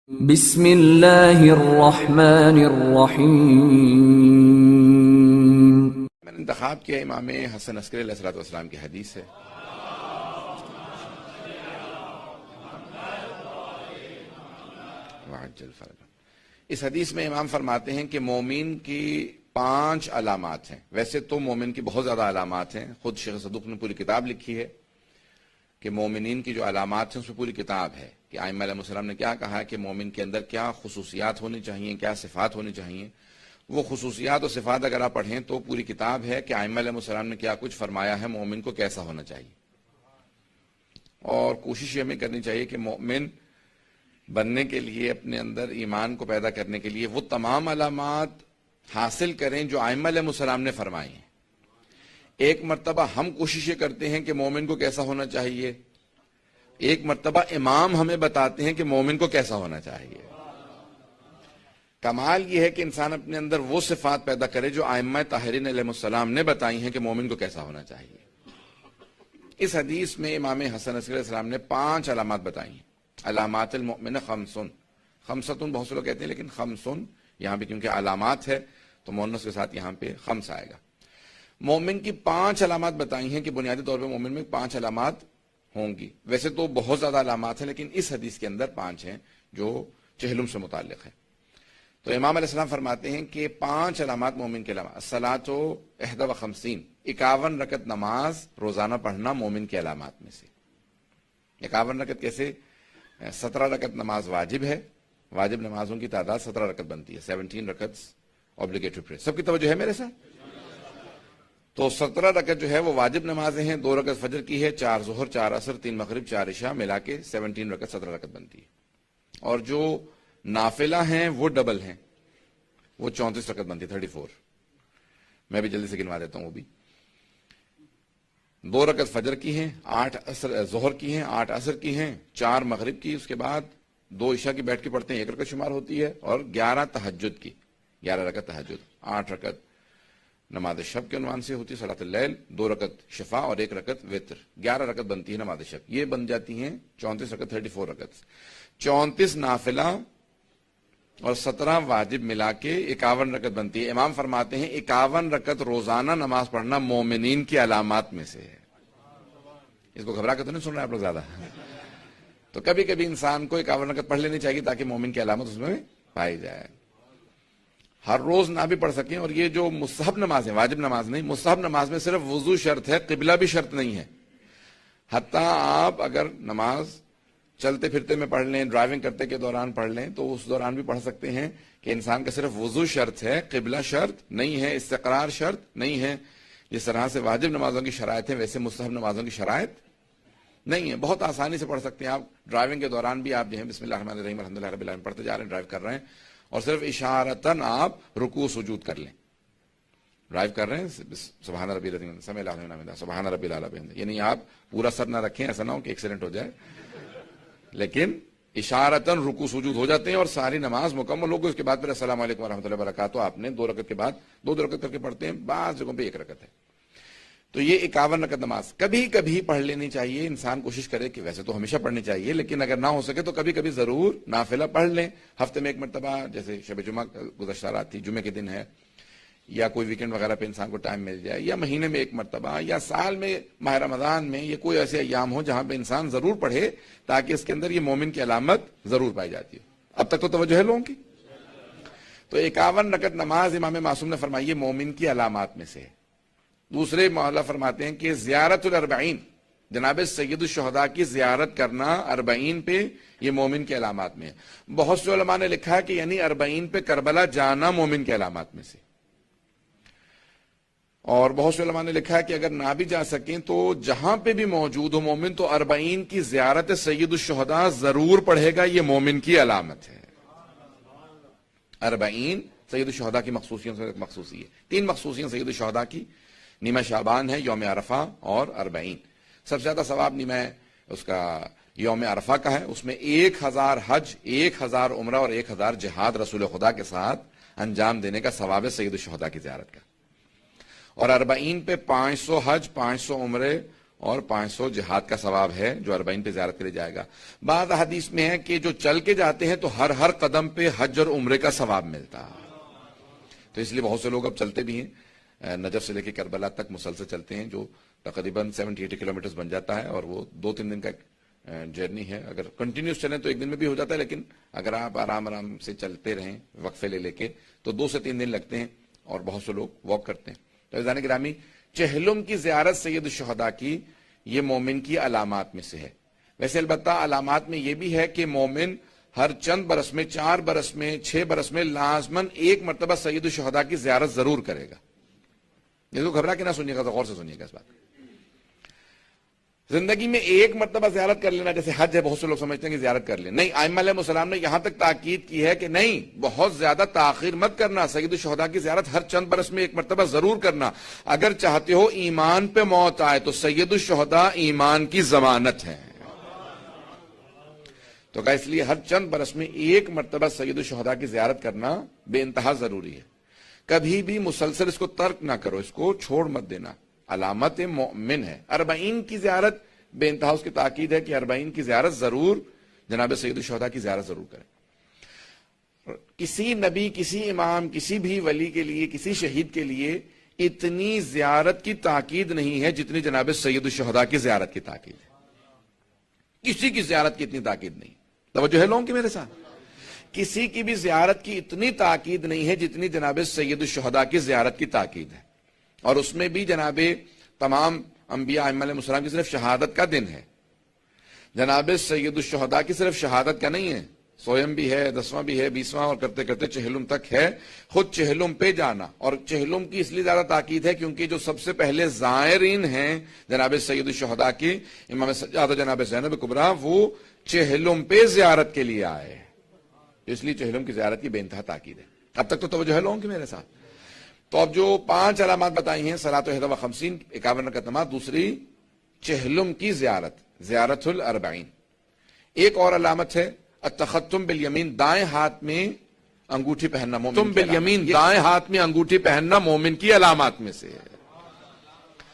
بسم اللہ الرحمن الرحیم۔ میں نے انتخاب کیا امام حسن عسکری علیہ الصلوۃ والسلام کی حدیث ہے۔ اس حدیث میں امام فرماتے ہیں کہ مومن کی 5 علامات ہیں۔ ویسے تو مومن کی بہت زیادہ علامات ہیں، خود شیخ صدوق نے پوری کتاب لکھی ہے کہ مومنین کی جو علامات ہیں اس میں پوری کتاب ہے کہ ائمہ علیہ السلام نے کیا کہا کہ مومن کے اندر کیا خصوصیات ہونی چاہیے، کیا صفات ہونی چاہیے۔ وہ خصوصیات اور صفات اگر آپ پڑھیں تو پوری کتاب ہے کہ ائمہ علیہ السلام نے کیا کچھ فرمایا ہے مومن کو کیسا ہونا چاہیے۔ اور کوشش یہ ہمیں کرنی چاہیے کہ مومن بننے کے لیے، اپنے اندر ایمان کو پیدا کرنے کے لیے وہ تمام علامات حاصل کریں جو ائمہ علیہ السلام نے فرمائی ہیں۔ ایک مرتبہ ہم کوشش یہ کرتے ہیں کہ مومن کو کیسا ہونا چاہیے، ایک مرتبہ امام ہمیں بتاتے ہیں کہ مومن کو کیسا ہونا چاہیے۔ کمال یہ ہے کہ انسان اپنے اندر وہ صفات پیدا کرے جو ائمہ طاہرین علیہ السلام نے بتائی ہیں کہ مومن کو کیسا ہونا چاہیے۔ اس حدیث میں امام حسن عسکری علیہ السلام نے 5 علامات بتائی ہیں۔ علامات المؤمن خمسن، خمسۃ بہت سے لوگ کہتے ہیں لیکن خمسن یہاں پہ کیونکہ علامات ہے تو مؤنث کے ساتھ یہاں پہ خمس آئے گا۔ مومن کی 5 علامات بتائی ہیں کہ بنیادی طور پہ مومن میں 5 علامات ہوں گی۔ ویسے تو بہت زیادہ علامات ہیں لیکن اس حدیث کے اندر 5 ہیں جو چہلم سے متعلق ہیں۔ تو امام علیہ السلام فرماتے ہیں کہ 5 علامات مومن کے علامات۔ الصلاۃ 51، 51 رکعت نماز روزانہ پڑھنا مومن کی علامات میں سے۔ 51 رکعت کیسے؟ 17 رکعت نماز واجب ہے، واجب نمازوں کی تعداد 17 رکعت بنتی ہے، 17 رکعت obligatory prayer۔ سب کی توجہ ہے میرے ساتھ؟ تو 17 رکعت جو ہے وہ واجب نمازیں ہیں، 2 رکعت فجر کی ہے، 4 ظہر، 4 عصر، 3 مغرب، 4 عشاء، ملا کے 17 رکعت 17 رکعت بنتی ہے۔ اور جو نافلہ ہیں وہ ڈبل ہیں، وہ 34 رکعت بنتی ہے، 34۔ میں بھی جلدی سے گنوا دیتا ہوں۔ وہ بھی 2 رکعت فجر کی ہیں، 8 ظہر کی ہیں، 8 عصر کی ہیں، 4 مغرب کی، اس کے بعد 2 عشاء کی بیٹھ کے پڑھتے ہیں، 1 رکعت شمار ہوتی ہے، اور 11 تہجد کی، 11 رکعت تہجد، 8 رکعت نماز شب کے عنوان سے ہوتی ہے صلاۃ اللیل، 2 رکعت شفا اور 1 رکعت وتر، 11 رکعت بنتی ہے نماز شب۔ یہ بن جاتی ہیں 34 رکعت، 34 رکعت۔ 34 نافلہ اور 17 واجب ملا کے 51 رکعت بنتی ہے۔ امام فرماتے ہیں 51 رکعت روزانہ نماز پڑھنا مومنین کی علامات میں سے ہے۔ اس کو گھبرا کے تو نہیں سن رہے آپ لوگ زیادہ؟ تو کبھی کبھی انسان کو 51 رکعت پڑھ لینی چاہیے تاکہ مومن کی علامت اس میں پائی جائے۔ ہر روز نہ بھی پڑھ سکیں۔ اور یہ جو مستحب نماز ہے، واجب نماز نہیں، مستحب نماز میں صرف وضو شرط ہے، قبلہ بھی شرط نہیں ہے۔ حتیٰ آپ اگر نماز چلتے پھرتے میں پڑھ لیں، ڈرائیونگ کرتے کے دوران پڑھ لیں تو اس دوران بھی پڑھ سکتے ہیں کہ انسان کا صرف وضو شرط ہے، قبلہ شرط نہیں ہے، استقرار شرط نہیں ہے۔ جس طرح سے واجب نمازوں کی شرائط ہے ویسے مستحب نمازوں کی شرائط نہیں ہے۔ بہت آسانی سے پڑھ سکتے ہیں آپ۔ ڈرائیونگ کے دوران بھی آپ جو ہے بسم اللہ الرحمن الرحیم الحمد للہ رب العالمین پڑھتے جا رہے ہیں، ڈرائیو کر رہے ہیں، اور صرف اشارتاً آپ رکوع سجود کر لیں۔ ڈرائیو کر رہے ہیں، سبحان ربی العظیم، سمع اللہ لمن حمدہ، سبحان ربی الاعلیٰ بحمدہ، یعنی آپ پورا سر نہ رکھیں، ایسا نہ ہو کہ ایکسیڈنٹ ہو جائے، لیکن اشارتاً رکوع سجود ہو جاتے ہیں اور ساری نماز مکمل ہو گئی۔ اس کے بعد پھر السلام علیکم ورحمۃ اللہ وبرکاتہ آپ نے 2 رکعت کے بعد 2 رکعت کر کے پڑھتے ہیں، بعض جگہوں پہ 1 رکعت ہے۔ تو یہ 51 رکعت نماز کبھی کبھی پڑھ لینی چاہیے۔ انسان کوشش کرے کہ ویسے تو ہمیشہ پڑھنی چاہیے لیکن اگر نہ ہو سکے تو کبھی کبھی ضرور نافلہ پڑھ لیں۔ ہفتے میں 1 مرتبہ، جیسے شب جمعہ گزشتہ رات تھی، جمعے کے دن ہے، یا کوئی ویکنڈ وغیرہ پہ انسان کو ٹائم مل جائے، یا مہینے میں 1 مرتبہ، یا سال میں ماہ رمضان میں، یہ کوئی ایسے ایام ہو جہاں پہ انسان ضرور پڑھے تاکہ اس کے اندر یہ مومن کی علامت ضرور پائی جاتی ہے۔ اب تک تو توجہ ہے لوگوں کی؟ تو 51 رکعت نماز امام معصوم نے فرمائی ہے مومن کی علامات میں سے ہے۔ دوسرے مولا فرماتے ہیں کہ زیارت الاربعین، جناب سید الشہداء کی زیارت کرنا 40 پہ، یہ مومن کے علامات میں ہے۔ بہت سے علماء نے لکھا کہ یعنی 40 پہ کربلا جانا مومن کے علامات میں سے، اور بہت سے علماء نے لکھا کہ اگر نہ بھی جا سکیں تو جہاں پہ بھی موجود ہو مومن تو 40 کی زیارت سید الشہداء ضرور پڑھے گا، یہ مومن کی علامت ہے۔ 40 سید الشہداء کی مخصوصیت سے ایک مخصوصی ہے، 3 مخصوصیت سید الشہداء کی، نیمہ شعبان ہے، یوم عرفہ اور 40۔ سب سے زیادہ ثواب نیمہ اس کا یوم عرفہ کا ہے، اس میں 1000 حج، 1000 عمرہ اور 1000 جہاد رسول خدا کے ساتھ انجام دینے کا ثواب ہے سید الشہداء کی زیارت کا۔ اور 40 پہ 500 حج، 500 عمرے اور 500 جہاد کا ثواب ہے جو 40 پہ زیارت کے لیے جائے گا. بعض حدیث میں ہے کہ جو چل کے جاتے ہیں تو ہر قدم پہ حج اور عمرے کا ثواب ملتا. تو اس لیے بہت سے لوگ اب چلتے بھی ہیں، نجف سے لے کے کربلا تک مسلسل چلتے ہیں، جو تقریباً 70-80 کلومیٹرز بن جاتا ہے، اور وہ 2-3 دن کا جرنی ہے. اگر کنٹینیوس چلیں تو 1 دن میں بھی ہو جاتا ہے، لیکن اگر آپ آرام سے چلتے رہیں وقفے لے کے تو 2 سے 3 دن لگتے ہیں، اور بہت سے لوگ واک کرتے ہیں. تو عزیزان گرامی، چہلم کی زیارت سید الشہداء کی یہ مومن کی علامات میں سے ہے. ویسے البتہ علامات میں یہ بھی ہے کہ مومن ہر چند برس میں، 4 برس میں، 6 برس میں لازماً 1 مرتبہ سید الشہداء کی زیارت ضرور کرے گا. یہ تو گھبرا کے نہ سنیے گا، تو غور سے سنیے گا اس بات. زندگی میں 1 مرتبہ زیارت کر لینا جیسے حج ہے، بہت سے لوگ سمجھتے ہیں کہ زیارت کر لیں. نہیں، ائمہ علیہ السلام نے یہاں تک تاکید کی ہے کہ نہیں، بہت زیادہ تاخیر مت کرنا. سید الشہداء کی زیارت ہر چند برس میں 1 مرتبہ ضرور کرنا. اگر چاہتے ہو ایمان پہ موت آئے تو سید الشہداء ایمان کی ضمانت ہے. تو کہا اس لیے ہر چند برس میں 1 مرتبہ سید الشہداء کی زیارت کرنا بے انتہا ضروری ہے. کبھی بھی مسلسل اس کو ترک نہ کرو، اس کو چھوڑ مت دینا. علامت مومن ہے. 40 کی زیارت بے انتہا اس کی تاکید ہے کہ 40 کی زیارت ضرور جناب سید الشہداء کی زیارت ضرور کریں. کسی نبی، کسی امام، کسی بھی ولی کے لیے، کسی شہید کے لیے اتنی زیارت کی تاکید نہیں ہے جتنی جناب سید الشہداء کی زیارت کی تاکید ہے. کسی کی زیارت کی اتنی تاکید نہیں. توجہ ہے لوگوں کی میرے ساتھ؟ کسی کی بھی زیارت کی اتنی تاکید نہیں ہے جتنی جناب سید الشہداء کی زیارت کی تاکید ہے. اور اس میں بھی جناب تمام انبیاء ائمہ علیہ السلام کی صرف شہادت کا دن ہے. جناب سید الشہداء کی صرف شہادت کا نہیں ہے، سویم بھی ہے، 10واں بھی ہے، 20واں، اور کرتے کرتے چہلم تک ہے. خود چہلم پہ جانا، اور چہلم کی اس لیے زیادہ تاکید ہے کیونکہ جو سب سے پہلے زائرین ہیں جناب سید الشہداء کی، امام سجاد جناب زینب کبریٰ، وہ چہلم پہ زیارت کے لیے آئے. اس لیے چہلم کی زیارت کی بے انتہا تاکید ہے. اب تک تو توجہ ہے لوگوں کی میرے ساتھ؟ تو اب جو 5 علامات بتائی ہیں، صلاۃ 51، 51 رکعت نماز. دوسری چہلم کی زیارت، زیارت ال40. ایک اور علامت ہے التختم بالیمین، دائیں ہاتھ میں انگوٹھی پہننا. مومن بالیمین، دائیں ہاتھ میں انگوٹھی پہننا مومن کی علامات میں سے ہے.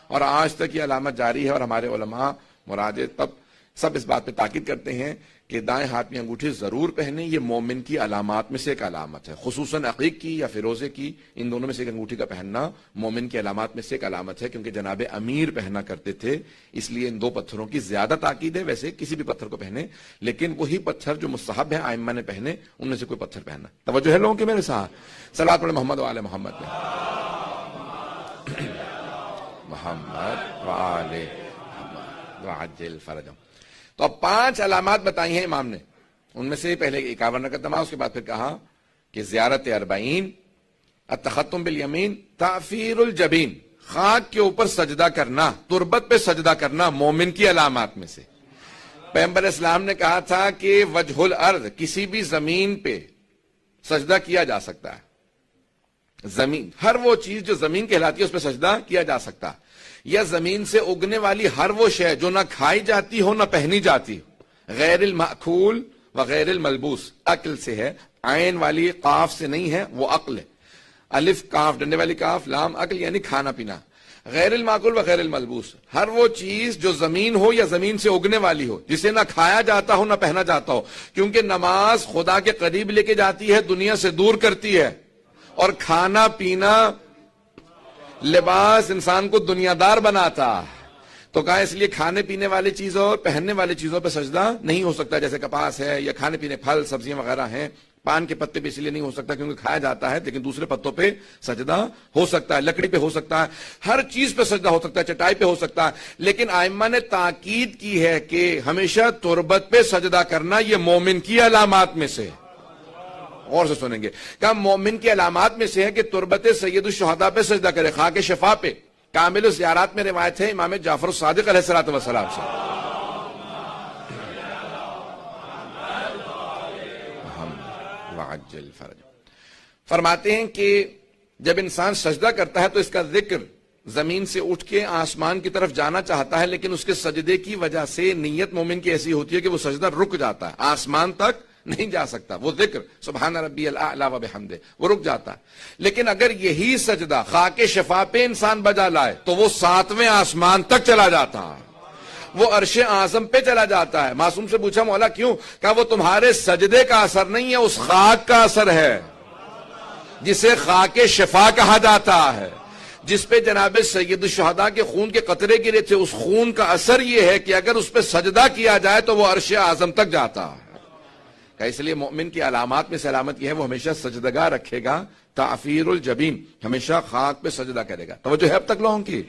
اور آج تک یہ علامت جاری ہے، اور ہمارے علماء مراجع تب سب اس بات پہ تاکید کرتے ہیں کہ دائیں ہاتھ میں انگوٹھی ضرور پہنے. یہ مومن کی علامات میں سے ایک علامت ہے، خصوصاً عقیق کی یا فیروزے کی، ان دونوں میں سے ایک انگوٹھی کا پہننا مومن کی علامات میں سے ایک علامت ہے. کیونکہ جناب امیر پہنا کرتے تھے، اس لیے ان 2 پتھروں کی زیادہ تاکید ہے. ویسے کسی بھی پتھر کو پہنے، لیکن وہی پتھر جو مستحب ہے ائمہ نے پہنے، ان میں سے کوئی پتھر پہننا. توجہ ہے لوگوں کے میرے ساتھ؟ صلوات پڑھیں محمد و آل محمد پہ. محمد و آل محمد وعجل فرجهم. تو اب 5 علامات بتائی ہیں امام نے. ان میں سے پہلے 51 رکعت نماز، اس کے بعد پھر کہا کہ زیارت 40، التختم بالیمین، تعفیر الجبین، خاک کے اوپر سجدہ کرنا، تربت پہ سجدہ کرنا مومن کی علامات میں سے. پیغمبر اسلام نے کہا تھا کہ وجہ الارض، کسی بھی زمین پہ سجدہ کیا جا سکتا ہے. زمین، ہر وہ چیز جو زمین کہلاتی ہے اس پہ سجدہ کیا جا سکتا ہے. یا زمین سے اگنے والی ہر وہ شے جو نہ کھائی جاتی ہو نہ پہنی جاتی ہو. غیر المأکول و غیر الملبوس، عقل سے ہے، عین والی قاف سے نہیں ہے، وہ عقل ہے. الف کاف ڈنڈے والی کاف، لام عقل، یعنی کھانا پینا. غیر المأکول و غیر الملبوس، ہر وہ چیز جو زمین ہو یا زمین سے اگنے والی ہو، جسے نہ کھایا جاتا ہو نہ پہنا جاتا ہو. کیونکہ نماز خدا کے قریب لے کے جاتی ہے، دنیا سے دور کرتی ہے. اور کھانا پینا، لباس انسان کو دنیا دار بناتا. تو کہا اس لیے کھانے پینے والی چیزوں اور پہننے والی چیزوں پہ سجدہ نہیں ہو سکتا. جیسے کپاس ہے یا کھانے پینے پھل سبزیاں وغیرہ ہیں. پان کے پتے پہ اس لیے نہیں ہو سکتا کیونکہ کھایا جاتا ہے، لیکن دوسرے پتوں پہ سجدہ ہو سکتا ہے، لکڑی پہ ہو سکتا ہے، ہر چیز پہ سجدہ ہو سکتا ہے، چٹائی پہ ہو سکتا ہے. لیکن ائمہ نے تاکید کی ہے کہ ہمیشہ تربت پہ سجدہ کرنا یہ مومن کی علامات میں سے. اور سے سنیں گے کہ مومن کی علامات میں سے ہے کہ تربت سید الشہداء پہ سجدہ کرے، خاک شفا پہ. کامل الزیارات میں روایت ہے امام جعفر الصادق علیہ الصلوۃ والسلام سے، فرماتے ہیں کہ جب انسان سجدہ کرتا ہے تو اس کا ذکر زمین سے اٹھ کے آسمان کی طرف جانا چاہتا ہے، لیکن اس کے سجدے کی وجہ سے نیت مومن کی ایسی ہوتی ہے کہ وہ سجدہ رک جاتا ہے، آسمان تک نہیں جا سکتا. وہ ذکر سبحان ربی الاعلی و بحمدہ وہ رک جاتا ہے. لیکن اگر یہی سجدہ خاک شفا پہ انسان بجا لائے تو وہ 7ویں آسمان تک چلا جاتا ہے. وہ عرش اعظم پہ چلا جاتا ہے۔ معصوم سے پوچھا مولا کیوں؟ کہا وہ تمہارے سجدے کا اثر نہیں ہے، اس خاک کا اثر ہے جسے خاک شفا کہا جاتا ہے، جس پہ جناب سید الشہداء کے خون کے قطرے گرے تھے۔ اس خون کا اثر یہ ہے کہ اگر اس پہ سجدہ کیا جائے تو وہ عرش اعظم تک جاتا ہے۔ کہ اس لیے مومن کی علامات میں سے علامت یہ ہے وہ ہمیشہ سجدگاہ رکھے گا، تعفیر الجبین، ہمیشہ خاک پہ سجدہ کرے گا۔ توجہ ہے اب تک لوگوں کی؟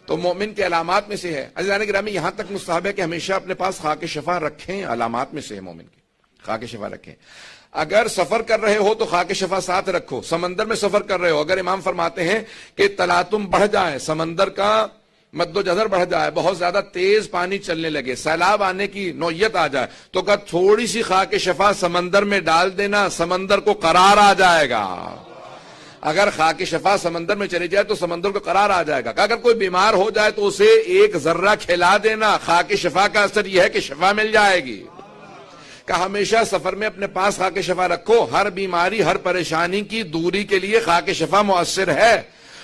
تو مومن کی علامات میں سے ہے۔ عزیزان گرامی یہاں تک مستحب ہے کہ ہمیشہ اپنے پاس خاک شفا رکھیں، علامات میں سے ہے مومن کی، خاک شفا رکھیں۔ اگر سفر کر رہے ہو تو خاک شفا ساتھ رکھو۔ سمندر میں سفر کر رہے ہو، اگر امام فرماتے ہیں کہ تلاطم بڑھ جائے، سمندر کا مد و جزر بڑھ جائے، بہت زیادہ تیز پانی چلنے لگے، سیلاب آنے کی نوعیت آ جائے، تو کہ تھوڑی سی خاک شفا سمندر میں ڈال دینا، سمندر کو قرار آ جائے گا۔ اگر خاک شفا سمندر میں چلی جائے تو سمندر کو قرار آ جائے گا۔ کہ اگر کوئی بیمار ہو جائے تو اسے ایک ذرہ کھلا دینا، خاک شفا کا اثر یہ ہے کہ شفا مل جائے گی۔ کہ ہمیشہ سفر میں اپنے پاس خاک شفا رکھو، ہر بیماری ہر پریشانی کی دوری کے لیے خاک شفا مؤثر ہے۔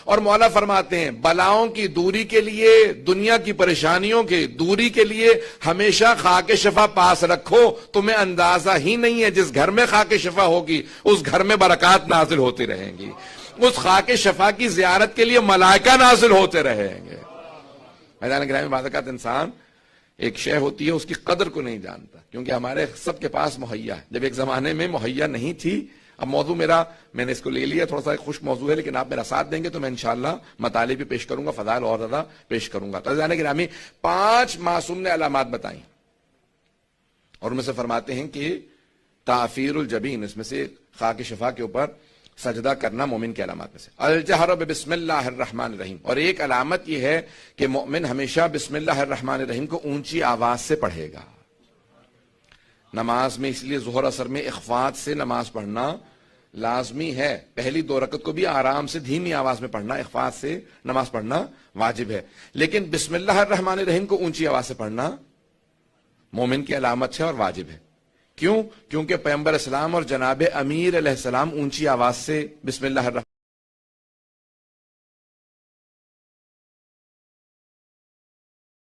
اور مولا فرماتے ہیں بلاؤں کی دوری کے لیے، دنیا کی پریشانیوں کی دوری کے لیے ہمیشہ خاک شفا پاس رکھو۔ تمہیں اندازہ ہی نہیں ہے جس گھر میں خاک شفا ہوگی اس گھر میں برکات نازل ہوتی رہیں گی، اس خاک شفا کی زیارت کے لیے ملائکہ نازل ہوتے رہیں گے۔ میدان گرامی بعض اوقات انسان ایک شے ہوتی ہے اس کی قدر کو نہیں جانتا، کیونکہ ہمارے سب کے پاس مہیا ہے، جب ایک زمانے میں مہیا نہیں تھی۔ اب موضوع میں نے اس کو لے لیا، تھوڑا سا خشک موضوع ہے، لیکن آپ میرا ساتھ دیں گے تو میں انشاءاللہ مطالب بھی پیش کروں گا، فضائل اور زیادہ پیش کروں گا۔ تو عزیزان گرامی 5 معصوم نے علامات بتائیں اور ان میں سے فرماتے ہیں کہ تعفیر الجبین، اس میں سے خاک شفا کے اوپر سجدہ کرنا مومن کی علامات میں سے، الجہر بسم اللہ الرحمن الرحیم، اور ایک علامت یہ ہے کہ مومن ہمیشہ بسم اللہ الرحمن الرحیم کو اونچی آواز سے پڑھے گا۔ نماز میں اس لیے ظہر اثر میں اخفات سے نماز پڑھنا لازمی ہے، پہلی 2 رکعت کو بھی آرام سے دھیمی آواز میں پڑھنا، اخفات سے نماز پڑھنا واجب ہے، لیکن بسم اللہ الرحمن الرحیم کو اونچی آواز سے پڑھنا مومن کی علامت ہے اور واجب ہے۔ کیوں؟ کیونکہ پیغمبر اسلام اور جناب امیر علیہ السلام اونچی آواز سے بسم اللہ الرحمن